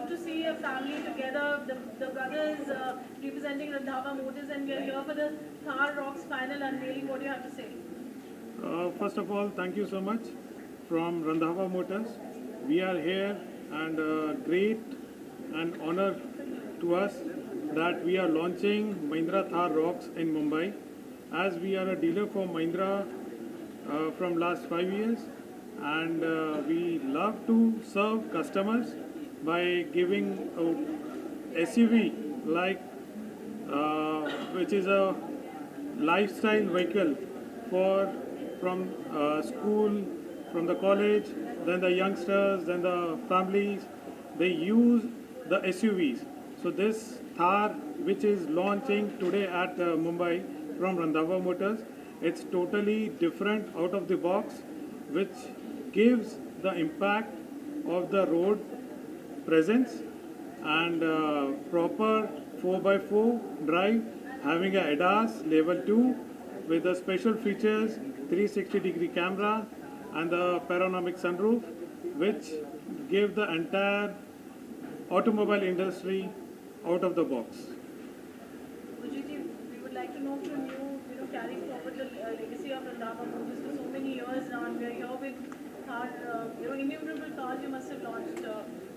love to see a family together, the brothers representing Randhawa Motors, and we are here for the Thar Rocks final unveiling. What do you have to say? First of all, thank you so much from Randhawa Motors. We are here and great and honor to us that we are launching Mahindra Thar Rocks in Mumbai. As we are a dealer for Mahindra from last 5 years, and we love to serve customers by giving a SUV like which is a lifestyle vehicle for from school, from the college, then the youngsters, then the families. They use the SUVs. So this Thar, which is launching today at Mumbai from Randhawa Motors, it's totally different out of the box, which gives the impact of the road presence and proper 4x4 drive, having a ADAS level 2 with the special features 360-degree camera and the panoramic sunroof, which give the entire automobile industry out of the box. Vijay, we would like to know from you, carrying forward the legacy of Randhawa Motors for so many years now, and we are here with Thar, innumerable cars you must have launched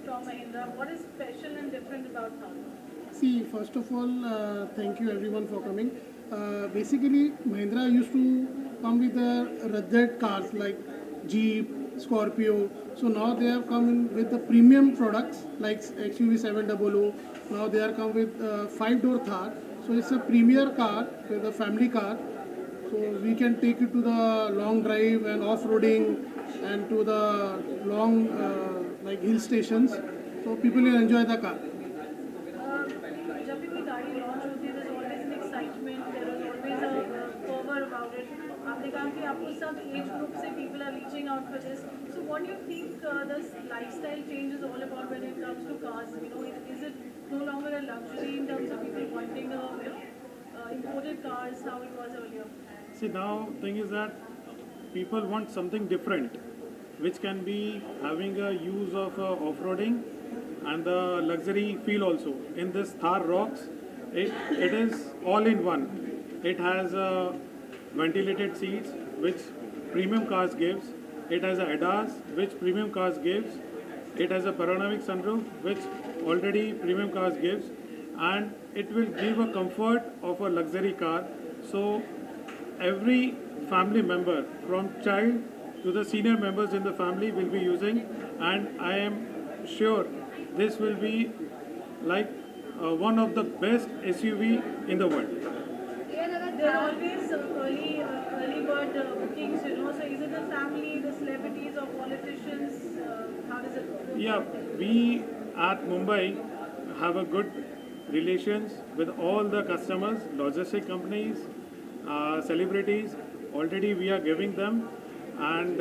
from Mahindra. What is special and different about Thar? See, first of all, thank you everyone for coming. Basically, Mahindra used to come with rugged cars like Jeep, Scorpio. So now they have come in with the premium products like XUV 700. Now they are come with 5-door Thar. So it's a premier car, with a family car. So we can take it to the long drive and off-roading and to the long like hill stations. So people will enjoy the car. जब भी कोई गाड़ी launch होती है, there's always an excitement, there is always a fervor about it. आपने कहा कि आपको सब एज ग्रुप से people are reaching out for this. So what do you think this lifestyle change is all about when it comes to cars? Is it no longer a luxury in terms of people wanting imported cars, how it was earlier? See, now thing is that people want something different, which can be having a use of off-roading and the luxury feel also. In this Thar Rocks, it is all in one. It has ventilated seats, which premium cars gives. It has a ADAS, which premium cars gives. It has a panoramic sunroof, which already premium cars gives, and it will give a comfort of a luxury car. So every family member, from child to the senior members in the family, will be using, and I am sure this will be like one of the best SUV in the world. There are always early bird bookings, So is it the family, the celebrities, or politicians? How does it work? Yeah, we at Mumbai have a good relations with all the customers, logistic companies, celebrities. Already we are giving them, and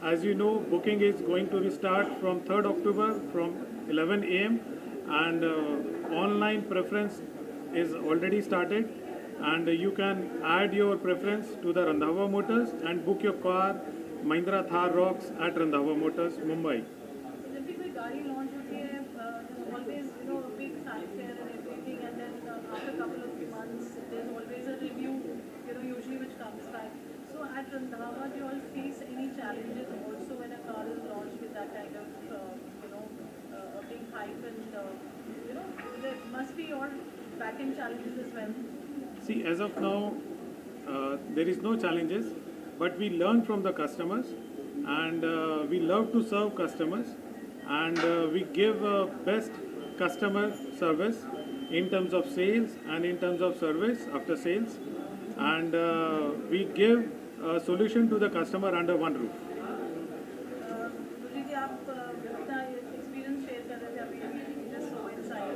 as you know, booking is going to be start from 3rd October from 11 a.m. and online preference is already started, and you can add your preference to the Randhawa Motors and book your car Mahindra Thar Rocks at Randhawa Motors, Mumbai. जब भी कोई गाड़ी launch होती है, there's always a big fanfare and everything, and then after a couple of months, there's always a review, usually which comes back. So at Randhawa, do you all face any challenges also when a car is launched with that kind of, a big hype, and there must be your back-end challenges as well. See, as of now, there is no challenges, but we learn from the customers, and we love to serve customers, and we give best customer service in terms of sales and in terms of service after sales, and we give a solution to the customer under one roof. जी आप अपना experience share कर रहे थे अभी just so inside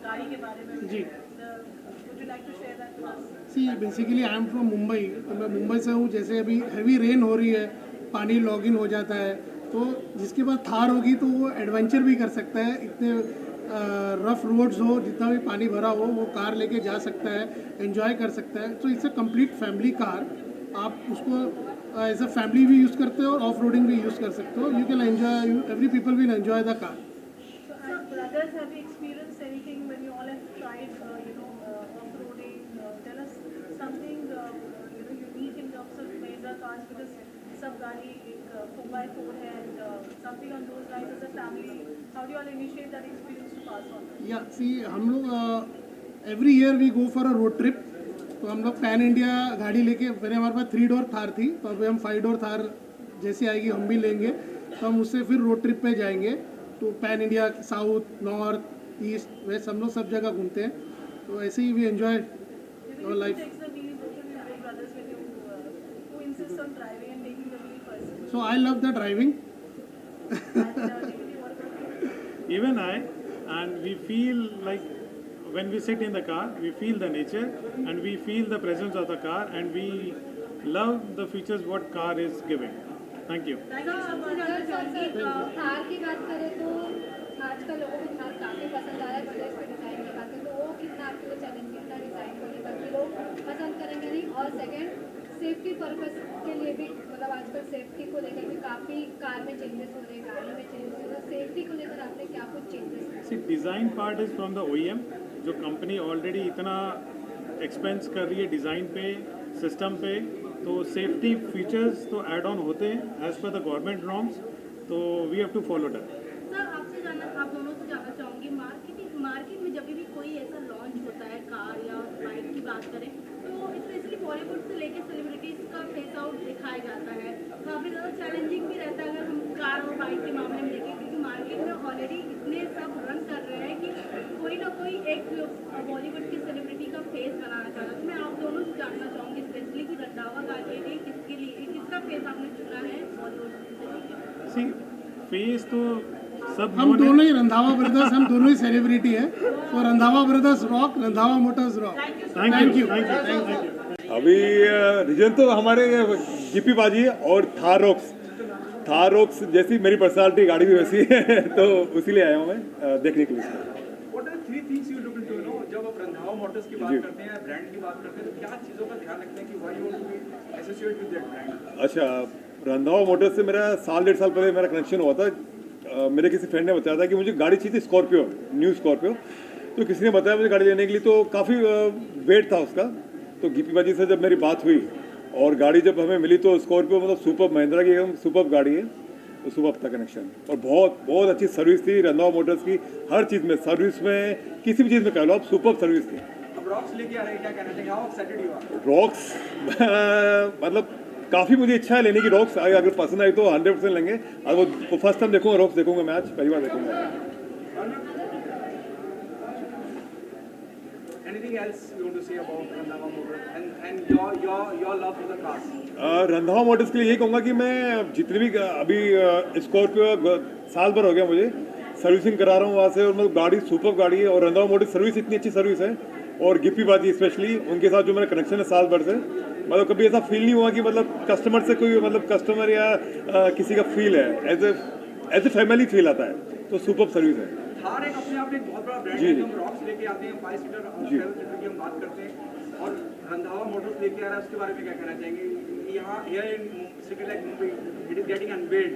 गाड़ी के बारे में जी। Would you like to share that with us? See basically I am from Mumbai, तो मैं मुंबई से हूँ. जैसे अभी हैवी रेन हो रही है, पानी लॉगिन हो जाता है, तो जिसके पास थार होगी तो वो एडवेंचर भी कर सकता है. इतने रफ रोड्स हो, जितना भी पानी भरा हो, वो कार लेके जा सकता है, एंजॉय कर सकता है. तो it's a complete family car. आप उसको एज अ फैमिली भी यूज़ करते हो और ऑफ रोडिंग भी यूज़ कर सकते हो. You can enjoy, every people will enjoy the car. So brothers, have you experienced anything when you all have tried, off-roading? Tell us something, unique in terms of Mahindra cars, because सब गाड़ी एक 4x4 है, and something on those lines as a family. How do you all initiate that experience to pass on? या सी हम लोग every year we go for a road trip. तो हम लोग पैन इंडिया गाड़ी लेके, पहले हमारे पास 3 डोर थार थी, तो अभी हम 5 डोर थार जैसी आएगी हम भी लेंगे. तो हम उससे फिर रोड ट्रिप पे जाएंगे. तो pan India, south, north, east, west, हम लोग सब जगह घूमते हैं. तो ऐसे ही we enjoy our life. Takes the wheel, your brothers when you who insists on driving and taking the wheel first. So I love the driving. And Jayati, what about you? Even I, and we feel like when we sit in the car, we feel the nature and we feel the presence of the car, and we love the features what car is giving. Thank you. Thank you so much. Thar की बात करें तो आजकल लोगों को थार काफ़ी पसंद आ रहा है, बट इसके डिज़ाइन की बात करें तो वो कितना आपके लिए चैलेंजिंग था डिज़ाइन को लेकर के, लोग पसंद करेंगे नहीं. और सेकंड, सेफ्टी पर्पस के लिए भी, मतलब आजकल सेफ्टी को लेकर भी काफ़ी कार में चेंजेस हो रहे हैं, गाड़ी में चेंजेस हो रहे हैं. सेफ्टी को लेकर आपने क्या कुछ changes? See, design part is from the OEM. जो कंपनी ऑलरेडी इतना एक्सपेंस कर रही है डिज़ाइन पे, सिस्टम पे, तो सेफ्टी फीचर्स तो ऐड ऑन होते हैं as per the government norms. तो we have to follow that. Sir आपसे जानना, आप दोनों से जानना चाहूँगी, मार्केट में जब भी कोई ऐसा लॉन्च होता है कार या बाइक की बात करें तो स्पेशली बॉलीवुड से लेकर सेलिब्रिटीज़ का फेस आउट दिखाया जाता है. काफ़ी ज़्यादा चैलेंजिंग भी रहता है अगर हम कार और बाइक के मामले में देखें, क्योंकि मार्केट में ऑलरेडी इतने सब रन कर रहे हैं कि कोई ना कोई एक बॉलीवुड की सेलिब्रिटी का फेस बनाना चाहता है. तो मैं आप दोनों से जानना चाहूँगी स्पेशली कि रंधावा कार के लिए किसका फेस आपने चुना है बॉलीवुड से लेकर? सी फेस तो सब हम दोनों ही रंधावा ब्रदर्स, हम दोनों ही सेलिब्रिटी हैं. तो Randhawa brothers rock, Randhawa Motors rock. Thank you. अभी रीजन तो हमारे जीपी बाजी है और थार रॉक्स जैसी मेरी पर्सनालिटी गाड़ी भी वैसी है तो उसीलिए आया हूँ मैं देखने के लिए. What are 3 things you look into, जब आप रंधावा मोटर्स की बात करते हैं, ब्रांड की बात करते हैं, तो क्या चीज़ों का ध्यान रखते हैं कि why you want to be associated with that brand? अच्छा, रंधावा मोटर्स से मेरा 1.5 साल पहले मेरा कनेक्शन हुआ था. मेरे किसी फ्रेंड ने बताया था कि मुझे गाड़ी चाहिए थी स्कॉर्पियो, न्यू स्कॉर्पियो. तो किसी ने बताया मुझे गाड़ी लेने के लिए, तो काफ़ी वेट था उसका. तो गीपी बाजी से जब मेरी बात हुई और गाड़ी जब हमें मिली तो स्कॉर्पियो मतलब सुपर, महिंद्रा की एकदम सुपर गाड़ी है. तो सुपर था कनेक्शन और बहुत बहुत अच्छी सर्विस थी रंधावा मोटर्स की. हर चीज़ में, सर्विस में, किसी भी चीज़ में कह लो आप, सुपर सर्विस थी. अब रॉक्स लेके आ रहे हैं, क्या कहना चाहिए? How excited you are? Rocks मतलब काफ़ी मुझे इच्छा है लेने की. रॉक्स अगर पसंद आई तो 100% लेंगे. और वो फर्स्ट टाइम देखूंगा, रॉक्स देखूंगा, मैच पहली बार देखूंगा. Anything else you want to say about Randhawa Motors and your love for the cars? Randhawa Motors के लिए यही कहूँगा कि मैं जितनी भी अभी स्कॉर्पियो साल भर हो गया मुझे सर्विसिंग करा रहा हूँ वहाँ से, और मतलब गाड़ी सुपर गाड़ी है. और रंधावा मोटर्स सर्विस इतनी अच्छी सर्विस है, और गिप्पी बाजी स्पेशली उनके साथ जो मेरा कनेक्शन है साल भर से, मतलब कभी ऐसा फील नहीं हुआ कि मतलब कस्टमर से कोई, मतलब कस्टमर या किसी का फील है, एज ए फैमिली फील आता है. तो सुपर सर्विस है. थार एक अपने आप में एक बहुत बड़ा ब्रांड जी, है. जी. हम रॉक्स लेके आते हैं, 5 सीटर और 7 सीटर की हम बात करते हैं, और रंधावा मोटर्स लेके आ रहा है, उसके बारे में क्या कहना चाहेंगे? यहाँ here in city like Mumbai it is getting unveiled.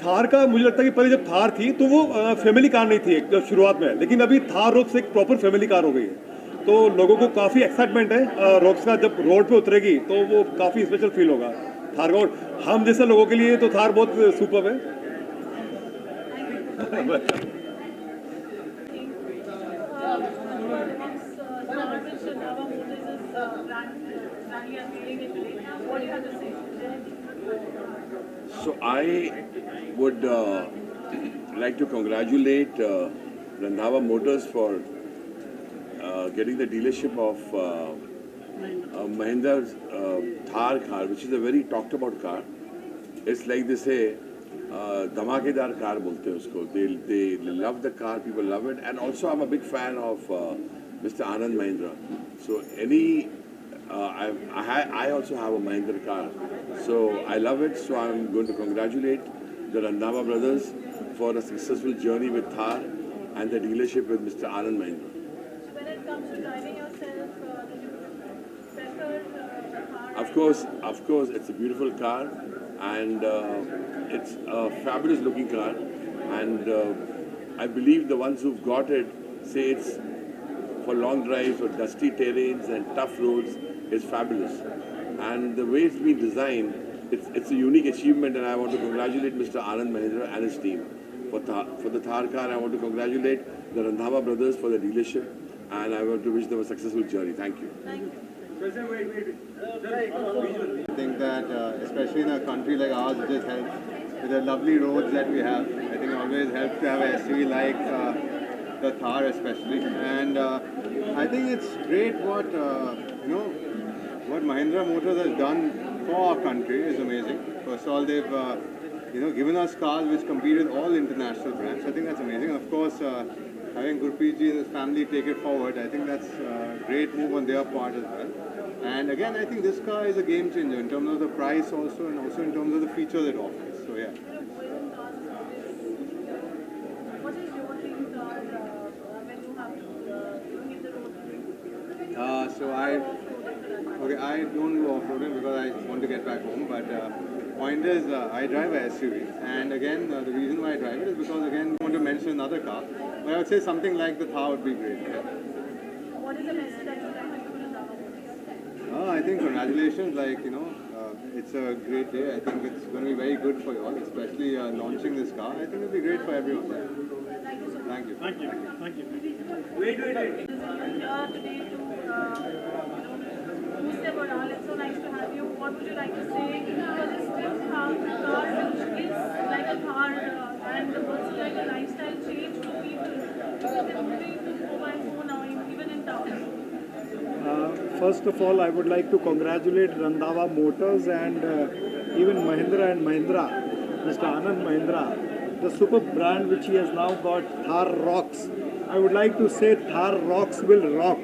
Thar का मुझे लगता है कि पहले जब थार थी तो वो फैमिली कार नहीं थी जब शुरुआत में, लेकिन अभी थार रॉक्स एक प्रॉपर फैमिली कार हो गई है. तो लोगों को काफ़ी एक्साइटमेंट है रॉक्स का. जब रोड पे उतरेगी तो वो काफ़ी स्पेशल फील होगा थार का, और हम जैसे लोगों के लिए तो थार बहुत सुपर है. So I would like to congratulate Randhawa Motors for getting the dealership of Mahindra's Thar car, which is a very talked about car. It's like they say, धमाकेदार कार बोलते हैं उसको. They love the car, people love it, and also I'm a big fan of Mr. Anand Mahindra. So I also have a Mahindra car, so I love it. So I'm going to congratulate the Randhawa brothers for a successful journey with Thar and the dealership with Mr. Anand Mahindra. So when it comes to driving yourself, do you prefer the car? Of course, it's a beautiful car, and it's a fabulous looking car, and I believe the ones who've got it say it's for long drives or dusty terrains and tough roads is fabulous. And the way it's been designed, it's a unique achievement, and I want to congratulate Mr. Anand Mahindra and his team. For the Thar car, I want to congratulate the Randhawa brothers for the dealership, and I want to wish them a successful journey. Thank you. I think that especially in a country like ours, it just helps with the lovely roads that we have. I think it always helps to have an SUV like the Thar especially. And I think it's great what, what Mahindra Motors has done for our country is amazing. First of all, they've given us cars which compete with all international brands. I think that's amazing. Of course, having Gurpreet ji and his family take it forward, I think that's a great move on their part as well. And again, I think this car is a game changer in terms of the price also, and also in terms of the features it offers. So yeah. What is your dream car when you have to hit the road? So I don't go off-roading because I want to get back home. But point is, I drive a SUV, and again, the reason why I drive it is because again, I want to mention another car. But I would say something like the Thar would be great. Yeah. What is the message that you like to Randhawa? I think congratulations, it's a great day. I think it's going to be very good for you all, especially launching this car. I think it'll be great for everyone. Thank you. Thank you. Thank you. Wait. Here today to boost their morale. It's so nice to have you. What would you like to say for this fifth car which is like a car and also like a lifestyle change to people? They're moving to mobile phone now, even in town. First of all, I would like to congratulate Randhawa Motors and even Mahindra and Mahindra, Mr. Anand Mahindra, the super brand which he has now got, Thar Rocks. I would like to say Thar Rocks will rock.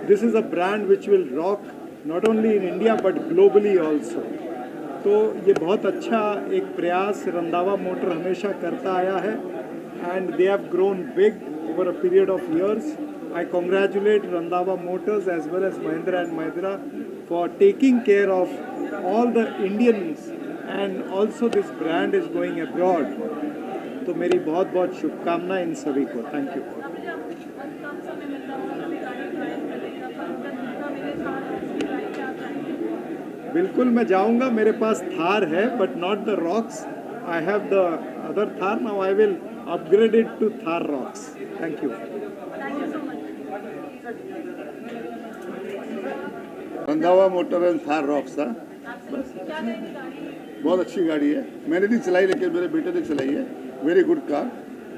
This is a brand which will rock not only in India but globally also. तो ये बहुत अच्छा एक प्रयास Randhawa motor हमेशा करता आया है, and they have grown big over a period of years. I congratulate Randhawa Motors as well as Mahindra and Mahindra for taking care of all the Indians, and also this brand is going abroad. तो मेरी बहुत बहुत शुभकामनाएं इन सभी को. Thank you. अभी जब कम समय मिलता है कभी गाड़ी ड्राइव करेगा पर जब मेरे साथ उसकी ड्राइव क्या चाहिए? बिल्कुल मैं जाऊंगा. मेरे पास थार है but not the rocks. I have the other Thar. Now I will upgrade it to Thar Rocks. Thank you. Thank you so much. Randhawa motor and Thar rocks था. क्या कहेंगे गाड़ी? बहुत अच्छी गाड़ी है. मैंने नहीं चलाई लेकिन मेरे बेटे ने चलाई है. वेरी गुड कार,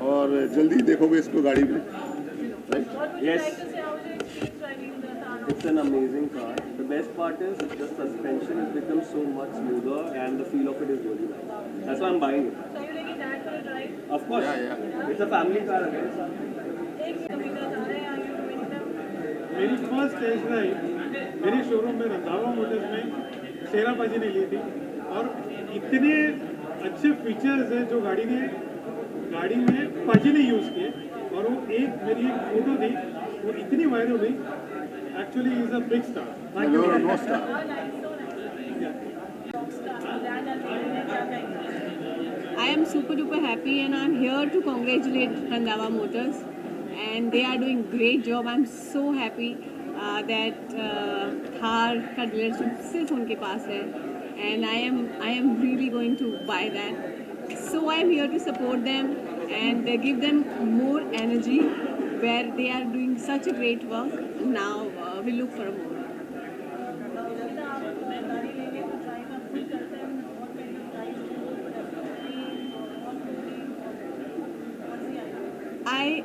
और जल्दी देखोगे इसको गाड़ी में. What would you like to say? How was your experience driving the Thar? It's an amazing car. The best part is the suspension has become so much smoother and the feel of it is really nice. That's why I'm buying it. So you taking dad for a drive? Of course. Yeah. It's a family car again. एक kilometre जा रहे हैं. Are you doing them? मेरी first test drive मेरे showroom में Randhawa Motors में शेरा पाजी ने ली थी, और इतने अच्छे फीचर्स हैं जो गाड़ी में पाजी ने यूज़ किए, और वो मेरी एक फोटो थी वो इतनी वायरल हुई. Actually is a big star. Thank you. No star. Oh, nice, so nice. Rockstar, dad and baby ने क्या कहेंगे? I am super duper happy and I'm here to congratulate Randhawa Motors, and they are doing great job. I'm so happy that Thar का dealership सिर्फ उनके पास है, and I am really going to buy that. So I am here to support them and give them more energy where they are doing such a great work. Now we look for more. जब आप गाड़ी लेने को drive आप खुद करते हैं और मेरी drive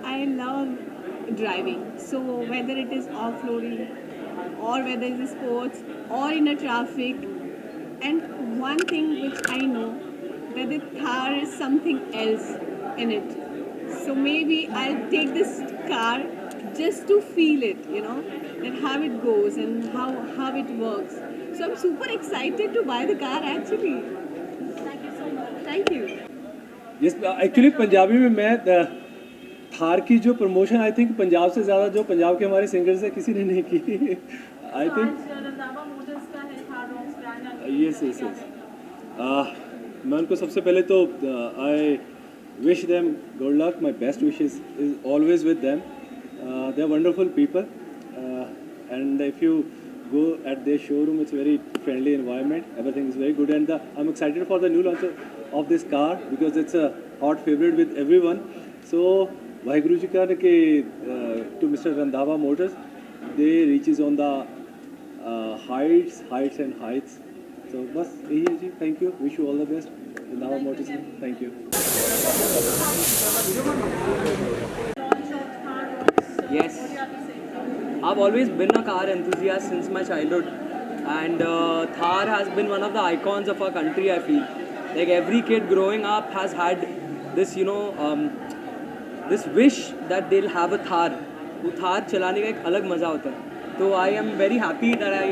I love driving. So whether it is off-roading or whether it is sports or in a traffic, and one thing which I know that the Thar is something else in it. So maybe I'll take this car just to feel it, that how it goes and how it works. So I'm super excited to buy the car actually. Thank you so much. Thank you. Yes, actually Punjabi में मैं थार की जो promotion I think Punjab से ज़्यादा जो पंजाब के हमारे singers हैं किसी ने नहीं की. आई थिंक रंधावा मोटर्स का है Thar Rocks brand. यस मैं उनको सबसे पहले तो आई wish them good luck. My best wishes is always with them. They're wonderful people, and if you go at their showroom, it's very friendly environment. Everything is very good, and I'm excited for the new launch of this car because it's a hot favorite with everyone. So, Vaheguru Ji ka to Mr. Randhawa Motors, they reaches on the heights and heights. So, bas yahi hai ji. Thank you. Wish you all the best. Randhawa Motors. Thank you. Launch of Thar Rocks. Yes. What do you have to say? I've always been a car enthusiast since my childhood, and Thar has been one of the icons of our country. I feel like every kid growing up has had this, this wish that they'll have a Thar. वो Thar चलाने का एक अलग मज़ा होता है. So I am very happy that I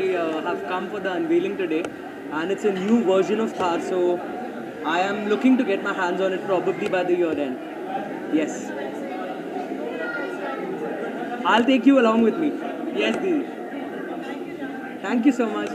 have come for the unveiling today, and it's a new version of Thar. So I am looking to get my hands on it probably by the year end. Yes. I'll take you along with me. Yes, Didi. Thank you so much.